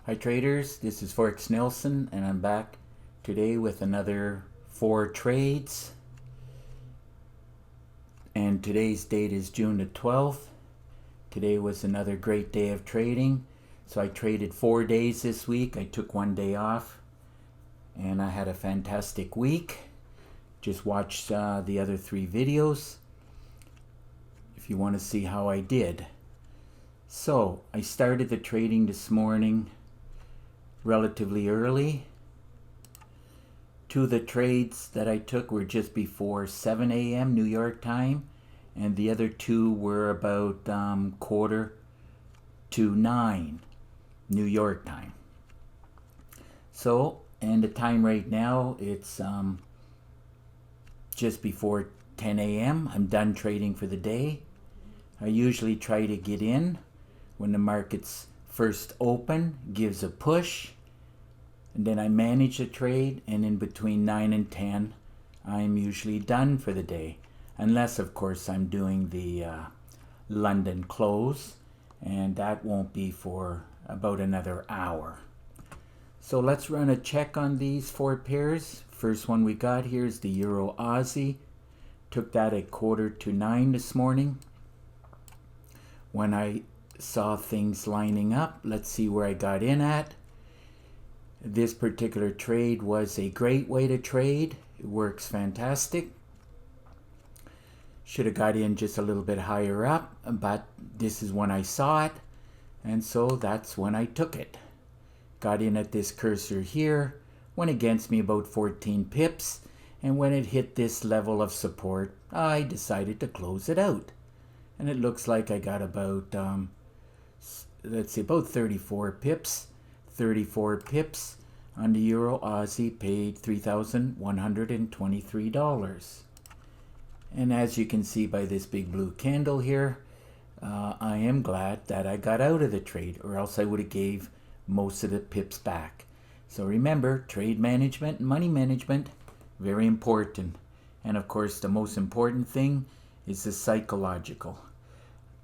Hi traders, this is Forex Nelson and I'm back today with another 4 trades, and today's date is June the 12th. Today was another great day of trading. So I traded 4 days this week. I took 1 day off and I had a fantastic week. Just watch the other 3 videos if you want to see how I did. So I started the trading this morning relatively early. 2 of the trades that I took were just before 7 a.m. New York time, and the other 2 were about 8:45 New York time. So, and the time right now, it's just before 10 a.m. I'm done trading for the day. I usually try to get in when the market's first open, gives a push, and then I manage the trade, and in between 9 and 10 I'm usually done for the day, unless of course I'm doing the London close, and that won't be for about another hour. So let's run a check on these 4 pairs. First one we got here is the Euro Aussie. Took that at 8:45 this morning. When I saw things lining up, let's see where I got in at. This particular trade was a great way to trade. It works fantastic. Should have got in just a little bit higher up, but this is when I saw it, and so that's when I took it. Got in at this cursor here, went against me about 14 pips, and when it hit this level of support, I decided to close it out. And it looks like I got about let's see, about 34 pips. 34 pips on the Euro Aussie paid $3,123. And as you can see by this big blue candle here, I am glad that I got out of the trade, or else I would have gave most of the pips back. So remember, trade management and money management, very important. And of course, the most important thing is the psychological.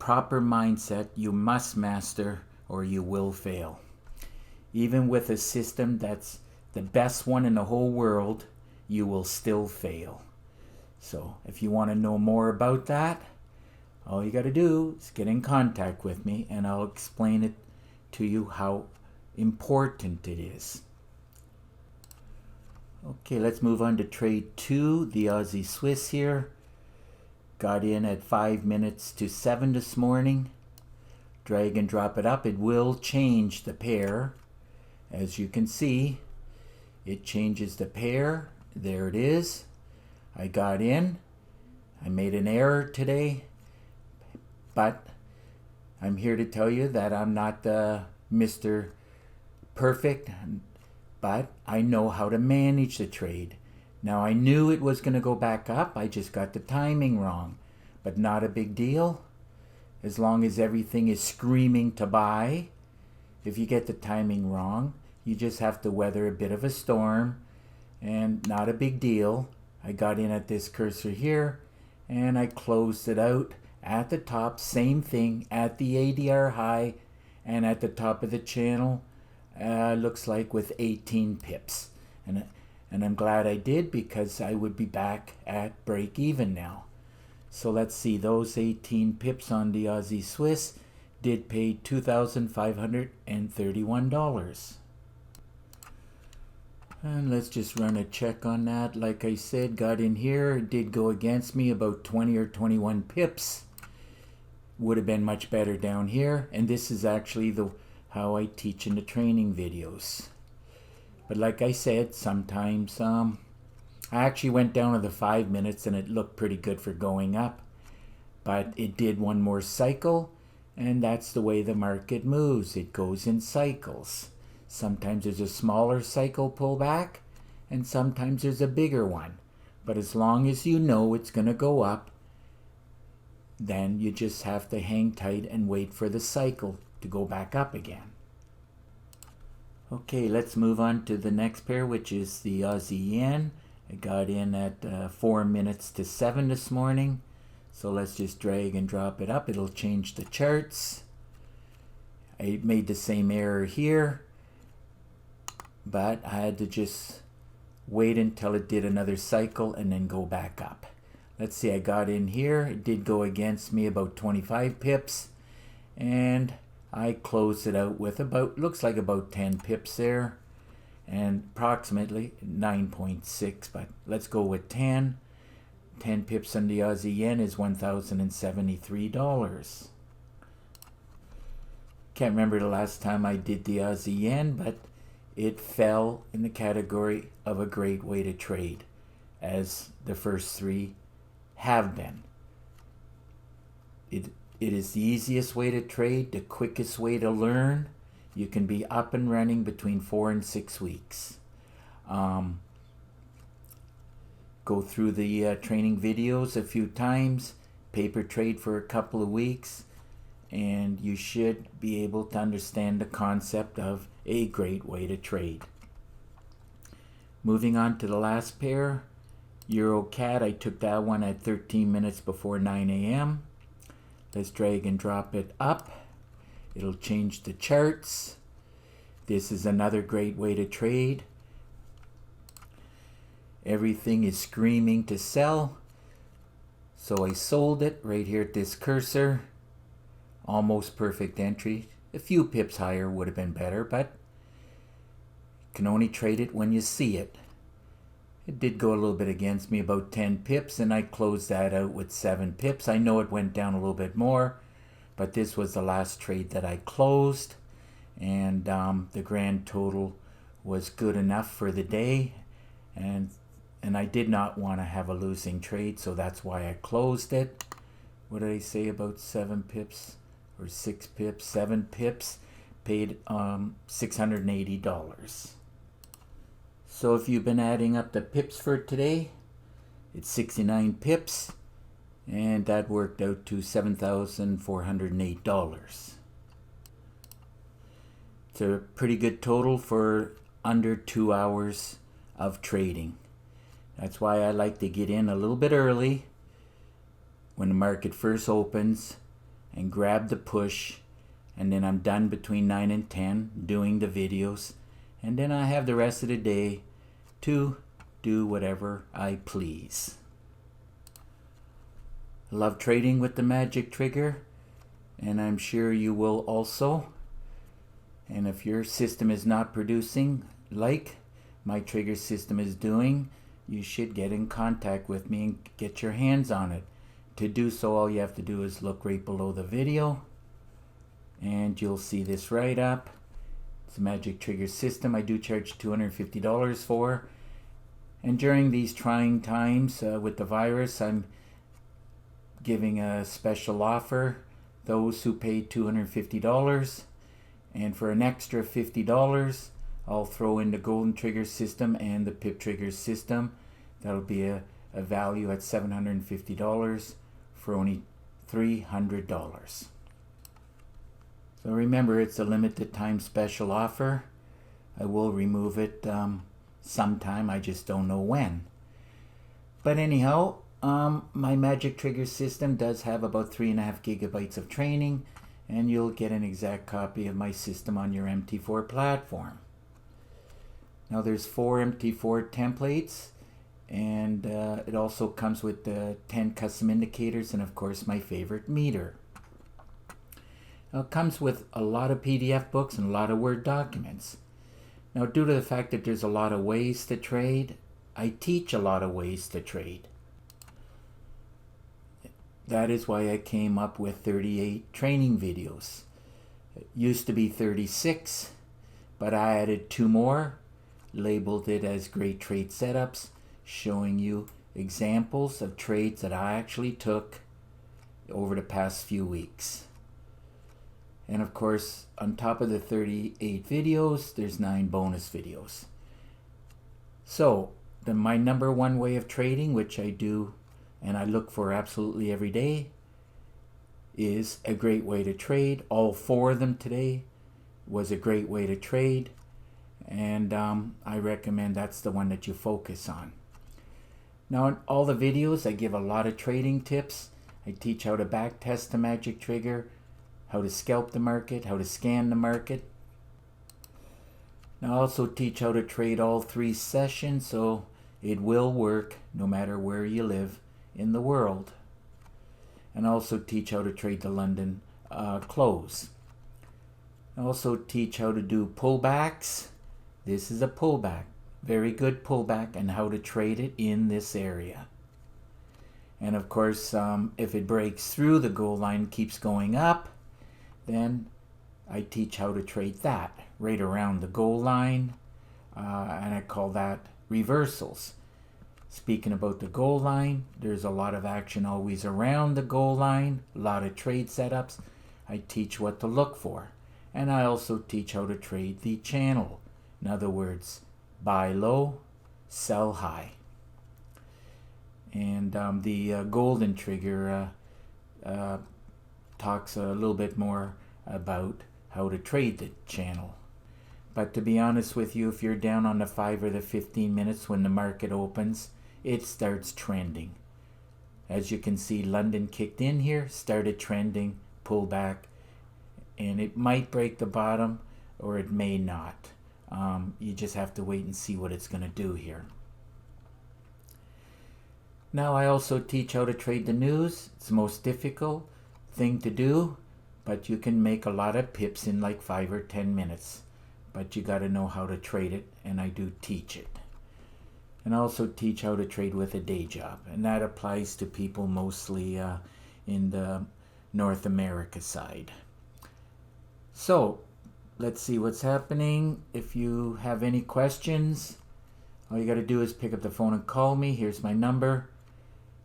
Proper mindset you must master, or you will fail. Even with a system that's the best one in the whole world, you will still fail. So if you want to know more about that, all you got to do is get in contact with me and I'll explain it to you how important it is. Okay, let's move on to trade 2, the Aussie Swiss here. Got in at 5 minutes to 7 this morning. Drag and drop it up. It will change the pair. As you can see, it changes the pair. There it is. I got in. I made an error today, but I'm here to tell you that I'm not Mr. Perfect, but I know how to manage the trade. Now, I knew it was going to go back up. I just got the timing wrong, but not a big deal. As long as everything is screaming to buy. If you get the timing wrong, you just have to weather a bit of a storm, and not a big deal. I got in at this cursor here, and I closed it out at the top. Same thing at the ADR high and at the top of the channel. Looks like with 18 pips. And I'm glad I did, because I would be back at break even now. So let's see, those 18 pips on the Aussie Swiss did pay $2,531. And let's just run a check on that. Like I said, got in here, it did go against me about 20 or 21 pips. Would have been much better down here. And this is actually how I teach in the training videos. But like I said, sometimes I actually went down to the 5 minutes and it looked pretty good for going up. But it did one more cycle, and that's the way the market moves. It goes in cycles. Sometimes there's a smaller cycle pullback, and sometimes there's a bigger one. But as long as you know it's going to go up, then you just have to hang tight and wait for the cycle to go back up again. Okay, let's move on to the next pair, which is the Aussie Yen. I got in at 4 minutes to 7 this morning. So let's just drag and drop it up. It'll change the charts. I made the same error here. but I had to just wait until it did another cycle and then go back up. Let's see, I got in here. It did go against me about 25 pips, and I closed it out with about, looks like about 10 pips there, and approximately 9.6, but let's go with 10. 10 pips on the Aussie yen is $1,073. Can't remember the last time I did the Aussie yen, but it fell in the category of a great way to trade, as the first three have been. It is the easiest way to trade, the quickest way to learn. You can be up and running between 4 and 6 weeks. Go through the training videos a few times, paper trade for a couple of weeks, and you should be able to understand the concept of a great way to trade. Moving on to the last pair, Euro-CAD. I took that one at 13 minutes before 9 a.m. Let's drag and drop it up. It'll change the charts. This is another great way to trade. Everything is screaming to sell, so I sold it right here at this cursor. Almost perfect entry. A few pips higher would have been better, but you can only trade it when you see it. It did go a little bit against me, about 10 pips, and I closed that out with 7 pips. I know it went down a little bit more, but this was the last trade that I closed, and the grand total was good enough for the day, and I did not want to have a losing trade, so that's why I closed it. What did I say about 7 pips or 6 pips? 7 pips, paid $680. So if you've been adding up the pips for today, it's 69 pips, and that worked out to $7,408. It's a pretty good total for under 2 hours of trading. That's why I like to get in a little bit early when the market first opens and grab the push, and then I'm done between 9 and 10 doing the videos, and then I have the rest of the day to do whatever I please. I love trading with the magic trigger, and I'm sure you will also. And if your system is not producing like my trigger system is doing, you should get in contact with me and get your hands on it. To do so, all you have to do is look right below the video, and you'll see this right up. It's a magic trigger system. I do charge $250 for, and during these trying times with the virus, I'm giving a special offer. Those who pay $250, and for an extra $50, I'll throw in the golden trigger system and the pip trigger system. That'll be a value at $750 for only $300. So remember, it's a limited time special offer. I will remove it sometime, I just don't know when. But anyhow, my magic trigger system does have about 3.5 gigabytes of training, and you'll get an exact copy of my system on your MT4 platform. Now there's 4 MT4 templates, and it also comes with 10 custom indicators, and of course my favorite meter. Now it comes with a lot of PDF books and a lot of Word documents. Now, due to the fact that there's a lot of ways to trade, I teach a lot of ways to trade. That is why I came up with 38 training videos. It used to be 36, but I added 2 more, labeled it as Great Trade Setups, showing you examples of trades that I actually took over the past few weeks. And of course, on top of the 38 videos, there's 9 bonus videos. So, my number one way of trading, which I do and I look for absolutely every day, is a great way to trade. All 4 of them today was a great way to trade, and I recommend that's the one that you focus on. Now, in all the videos, I give a lot of trading tips. I teach how to back test the magic trigger, how to scalp the market, how to scan the market. And I also teach how to trade all 3 sessions, so it will work no matter where you live in the world. And I also teach how to trade the London close. I also teach how to do pullbacks. This is a pullback, very good pullback, and how to trade it in this area. And of course, if it breaks through the goal line, keeps going up, then I teach how to trade that right around the goal line, and I call that reversals. Speaking about the goal line, there's a lot of action always around the goal line, a lot of trade setups. I teach what to look for. And I also teach how to trade the channel. In other words, buy low, sell high. And the golden trigger talks a little bit more about how to trade the channel. But to be honest with you, if you're down on the 5 or the 15 minutes when the market opens, it starts trending. As you can see, London kicked in here, started trending, pull back, and it might break the bottom or it may not. You just have to wait and see what it's going to do here. Now I also teach how to trade the news. It's the most difficult thing to do, but you can make a lot of pips in like 5 or 10 minutes. But you got to know how to trade it, and I do teach it. And I also teach how to trade with a day job, and that applies to people mostly in the North America side. So let's see what's happening. If you have any questions, all you got to do is pick up the phone and call me. Here's my number,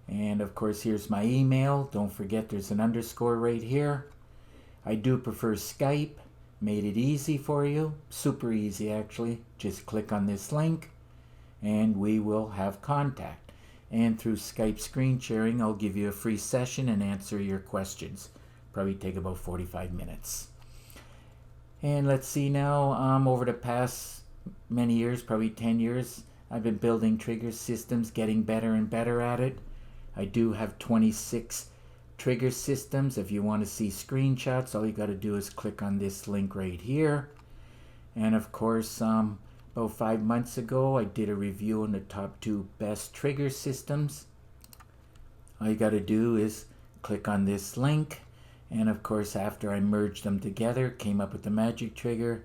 and of course here's my email. Don't forget there's an underscore right here. I do prefer Skype. Made it easy for you, super easy actually. Just click on this link and we will have contact. And through Skype screen sharing, I'll give you a free session and answer your questions. Probably take about 45 minutes. And let's see now, over the past many years, probably 10 years, I've been building trigger systems, getting better and better at it. I do have 26 trigger systems. If you want to see screenshots, all you got to do is click on this link right here. And of course, about 5 months ago, I did a review on the top 2 best trigger systems. All you got to do is click on this link. And of course, after I merged them together, came up with the magic trigger.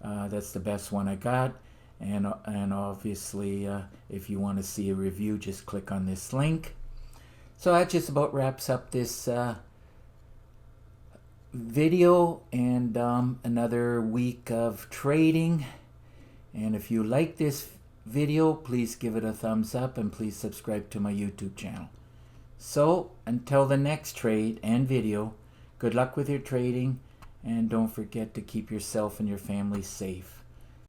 That's the best one I got. And obviously, if you want to see a review, just click on this link. So that just about wraps up this video and another week of trading. And if you like this video, please give it a thumbs up and please subscribe to my YouTube channel. So until the next trade and video, good luck with your trading, and don't forget to keep yourself and your family safe.